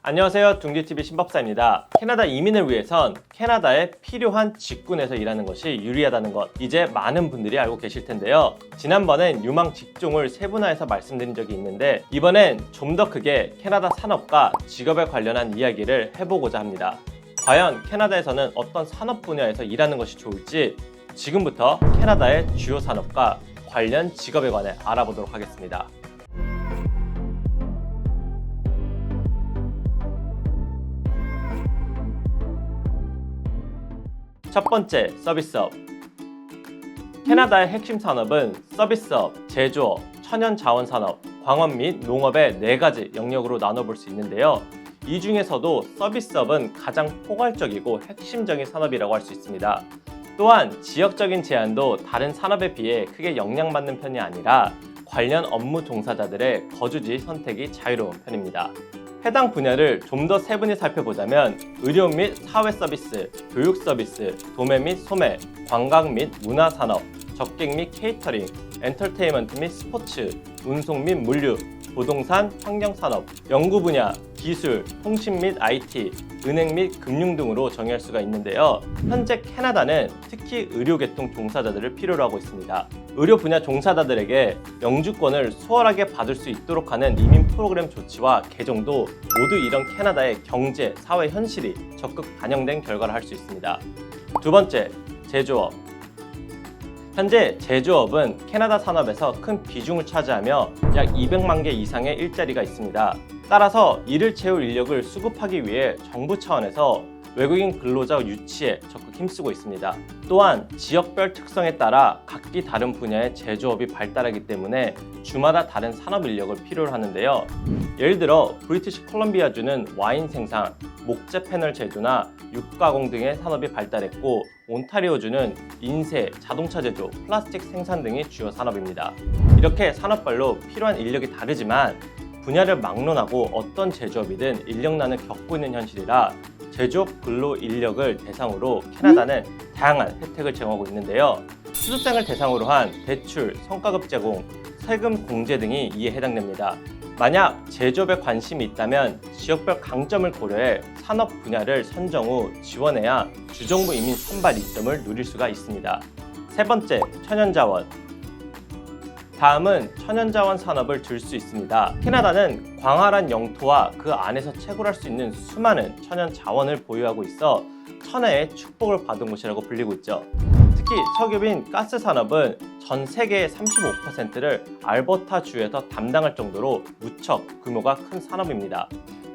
안녕하세요. 둥지TV 신법사입니다. 캐나다 이민을 위해선 캐나다에 필요한 직군에서 일하는 것이 유리하다는 것, 이제 많은 분들이 알고 계실 텐데요. 지난번엔 유망 직종을 세분화해서 말씀드린 적이 있는데 이번엔 좀 더 크게 캐나다 산업과 직업에 관련한 이야기를 해보고자 합니다. 과연 캐나다에서는 어떤 산업 분야에서 일하는 것이 좋을지 지금부터 캐나다의 주요 산업과 관련 직업에 관해 알아보도록 하겠습니다. 첫 번째, 서비스업. 캐나다의 핵심 산업은 서비스업, 제조업, 천연자원산업, 광원 및 농업의 4가지 영역으로 나눠볼 수 있는데요. 이 중에서도 서비스업은 가장 포괄적이고 핵심적인 산업이라고 할 수 있습니다. 또한 지역적인 제한도 다른 산업에 비해 크게 영향받는 편이 아니라 관련 업무 종사자들의 거주지 선택이 자유로운 편입니다. 해당 분야를 좀 더 세분히 살펴보자면 의료 및 사회 서비스, 교육 서비스, 도매 및 소매, 관광 및 문화 산업, 접객 및 케이터링, 엔터테인먼트 및 스포츠, 운송 및 물류, 부동산, 환경산업, 연구 분야, 기술, 통신 및 IT, 은행 및 금융 등으로 정의할 수가 있는데요. 현재 캐나다는 특히 의료계통 종사자들을 필요로 하고 있습니다. 의료 분야 종사자들에게 영주권을 수월하게 받을 수 있도록 하는 이민 프로그램 조치와 개정도 모두 이런 캐나다의 경제, 사회 현실이 적극 반영된 결과를 할 수 있습니다. 두 번째, 제조업. 현재 제조업은 캐나다 산업에서 큰 비중을 차지하며 약 200만 개 이상의 일자리가 있습니다. 따라서 이를 채울 인력을 수급하기 위해 정부 차원에서 외국인 근로자 유치에 적극 힘쓰고 있습니다. 또한 지역별 특성에 따라 각기 다른 분야의 제조업이 발달하기 때문에 주마다 다른 산업 인력을 필요로 하는데요. 예를 들어 브리티시 콜럼비아주는 와인 생산, 목재 패널 제조나 육가공 등의 산업이 발달했고 온타리오주는 인쇄, 자동차 제조, 플라스틱 생산 등이 주요 산업입니다. 이렇게 산업별로 필요한 인력이 다르지만 분야를 막론하고 어떤 제조업이든 인력난을 겪고 있는 현실이라 제조업 근로 인력을 대상으로 캐나다는 다양한 혜택을 제공하고 있는데요. 수습생을 대상으로 한 대출, 성과급 제공, 세금 공제 등이 이에 해당됩니다. 만약 제조업에 관심이 있다면 지역별 강점을 고려해 산업 분야를 선정 후 지원해야 주정부 이민 선발 이점을 누릴 수가 있습니다. 세 번째, 천연자원. 다음은 천연자원 산업을 들 수 있습니다. 캐나다는 광활한 영토와 그 안에서 채굴할 수 있는 수많은 천연자원을 보유하고 있어 천혜의 축복을 받은 곳이라고 불리고 있죠. 특히 석유빈 가스 산업은 전 세계의 35%를 알버타 주에서 담당할 정도로 무척 규모가 큰 산업입니다.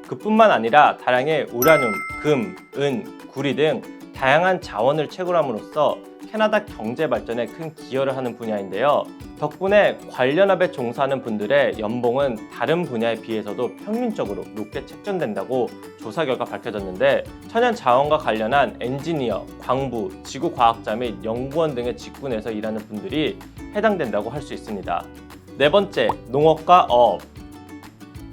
그뿐만 아니라 다량의 우라늄, 금, 은, 구리 등 다양한 자원을 채굴함으로써 캐나다 경제 발전에 큰 기여를 하는 분야인데요. 덕분에 관련업에 종사하는 분들의 연봉은 다른 분야에 비해서도 평균적으로 높게 책정된다고 조사 결과 밝혀졌는데 천연 자원과 관련한 엔지니어, 광부, 지구과학자 및 연구원 등의 직군에서 일하는 분들이 해당된다고 할 수 있습니다. 네 번째, 농업과 어업.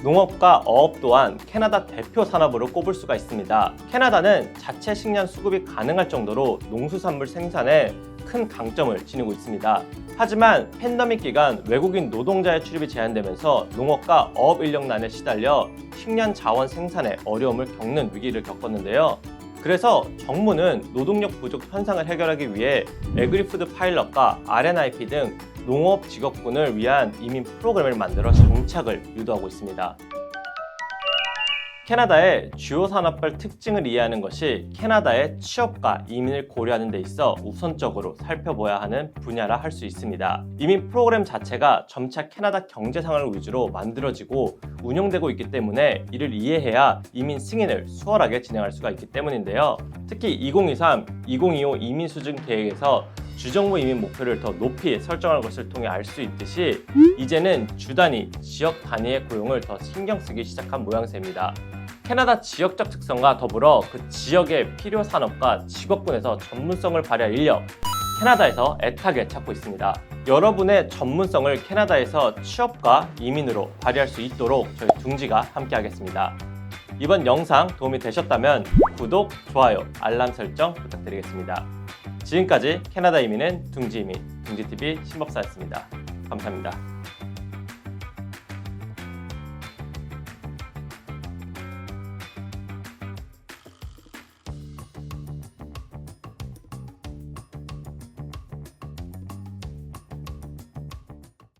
농업과 어업 또한 캐나다 대표 산업으로 꼽을 수가 있습니다. 캐나다는 자체 식량 수급이 가능할 정도로 농수산물 생산에 큰 강점을 지니고 있습니다. 하지만 팬데믹 기간 외국인 노동자의 출입이 제한되면서 농업과 어업 인력난에 시달려 식량 자원 생산에 어려움을 겪는 위기를 겪었는데요. 그래서 정부는 노동력 부족 현상을 해결하기 위해 애그리푸드 파일럿과 RNIP 등 농업 직업군을 위한 이민 프로그램을 만들어 정착을 유도하고 있습니다. 캐나다의 주요 산업별 특징을 이해하는 것이 캐나다의 취업과 이민을 고려하는 데 있어 우선적으로 살펴봐야 하는 분야라 할 수 있습니다. 이민 프로그램 자체가 점차 캐나다 경제 상황을 위주로 만들어지고 운영되고 있기 때문에 이를 이해해야 이민 승인을 수월하게 진행할 수가 있기 때문인데요. 특히 2023, 2025 이민 수준 계획에서 주정부 이민 목표를 더 높이 설정할 것을 통해 알 수 있듯이 이제는 주 단위, 지역 단위의 고용을 더 신경 쓰기 시작한 모양새입니다. 캐나다 지역적 특성과 더불어 그 지역의 필요 산업과 직업군에서 전문성을 발휘할 인력, 캐나다에서 애타게 찾고 있습니다. 여러분의 전문성을 캐나다에서 취업과 이민으로 발휘할 수 있도록 저희 둥지가 함께 하겠습니다. 이번 영상 도움이 되셨다면 구독, 좋아요, 알람 설정 부탁드리겠습니다. 지금까지 캐나다 이민은 둥지 이민, 둥지TV 신법사였습니다. 감사합니다.